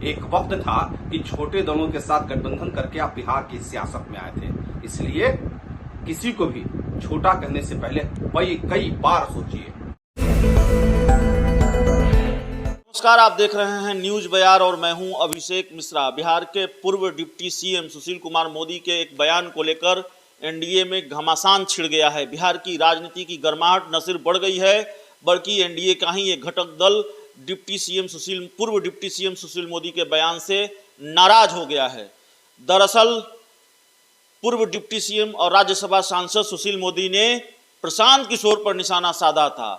एक वक्त था कि छोटे दलों के साथ गठबंधन करके आप बिहार की सियासत में आए थे, इसलिए किसी को भी छोटा कहने से पहले कई बार सोचिए। नमस्कार, आप देख रहे हैं न्यूज बयार और मैं हूं अभिषेक मिश्रा। बिहार के पूर्व डिप्टी सीएम सुशील कुमार मोदी के एक बयान को लेकर एनडीए में घमासान छिड़ गया है। बिहार की राजनीति की गर्माहट न सिर्फ बढ़ गई है बल्कि एनडीए का ही एक घटक दल पूर्व डिप्टी सीएम सुशील मोदी के बयान से नाराज हो गया है। दरअसल पूर्व डिप्टी सीएम और राज्यसभा सांसद सुशील मोदी ने प्रशांत किशोर पर निशाना साधा था।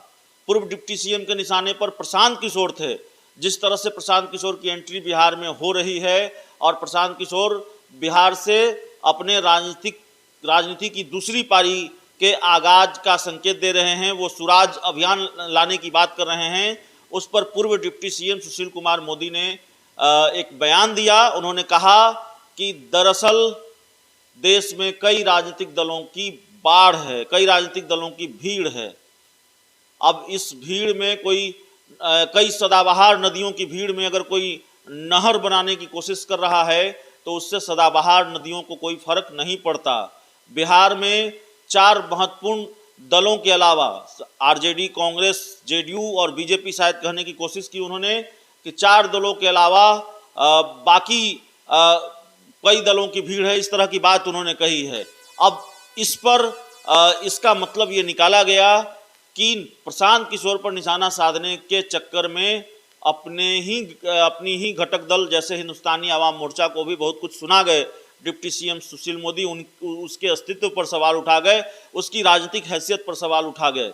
पूर्व डिप्टी सीएम के निशाने पर प्रशांत किशोर थे। जिस तरह से प्रशांत किशोर की एंट्री बिहार में हो रही है और प्रशांत किशोर बिहार से अपने राजनीति की दूसरी पारी के आगाज का संकेत दे रहे हैं, वो स्वराज अभियान लाने की बात कर रहे हैं, उस पर पूर्व डिप्टी सीएम सुशील कुमार मोदी ने एक बयान दिया। उन्होंने कहा कि दरअसल देश में कई राजनीतिक दलों की बाढ़ है, कई राजनीतिक दलों की भीड़ है। अब इस भीड़ में कई सदाबहार नदियों की भीड़ में अगर कोई नहर बनाने की कोशिश कर रहा है तो उससे सदाबहार नदियों को कोई फर्क नहीं पड़ता। बिहार में 4 महत्वपूर्ण दलों के अलावा आरजेडी, कांग्रेस, जेडीयू और बीजेपी शायद कहने की कोशिश की उन्होंने कि 4 दलों के अलावा बाकी कई दलों की भीड़ है, इस तरह की बात उन्होंने कही है। अब इस पर इसका मतलब ये निकाला गया कि प्रशांत किशोर पर निशाना साधने के चक्कर में अपनी ही घटक दल जैसे हिंदुस्तानी आवाम मोर्चा को भी बहुत कुछ सुना गए। डिप्टी सीएम सुशील मोदी उसके अस्तित्व पर सवाल उठा गए, उसकी राजनीतिक हैसियत पर सवाल उठा गए।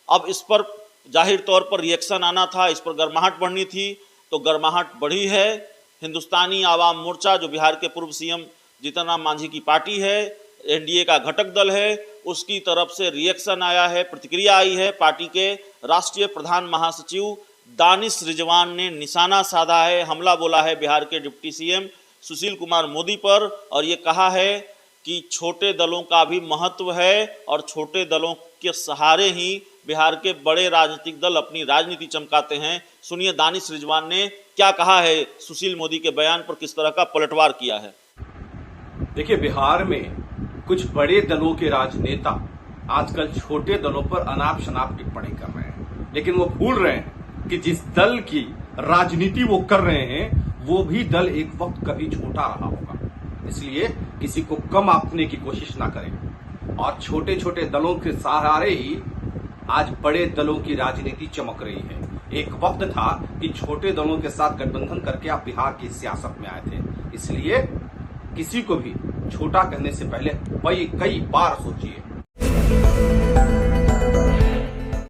अब इस पर जाहिर तौर पर रिएक्शन आना था, इस पर गर्माहट बढ़नी थी, तो गर्माहट बढ़ी है। हिंदुस्तानी आवाम मोर्चा जो बिहार के पूर्व सीएम जीतन राम मांझी की पार्टी है, एनडीए का घटक दल है, उसकी तरफ से रिएक्शन आया है, प्रतिक्रिया आई है। पार्टी के राष्ट्रीय प्रधान महासचिव दानिश रिजवान ने निशाना साधा है, हमला बोला है बिहार के डिप्टी सीएम सुशील कुमार मोदी पर और ये कहा है कि छोटे दलों का भी महत्व है और छोटे दलों के सहारे ही बिहार के बड़े राजनीतिक दल अपनी राजनीति चमकाते हैं। सुनिए दानिश रिजवान ने क्या कहा है, सुशील मोदी के बयान पर किस तरह का पलटवार किया है। देखिए, बिहार में कुछ बड़े दलों के राजनेता आजकल छोटे दलों पर अनाप शनाप टिप्पणी कर रहे हैं, लेकिन वो भूल रहे हैं कि जिस दल की राजनीति वो कर रहे हैं वो भी दल एक वक्त कभी छोटा रहा होगा। इसलिए किसी को कम आंकने की कोशिश ना करें और छोटे छोटे दलों के सहारे ही आज बड़े दलों की राजनीति चमक रही है। एक वक्त था कि छोटे दलों के साथ गठबंधन करके आप बिहार की सियासत में आए थे, इसलिए किसी को भी छोटा कहने से पहले कई बार सोचिए।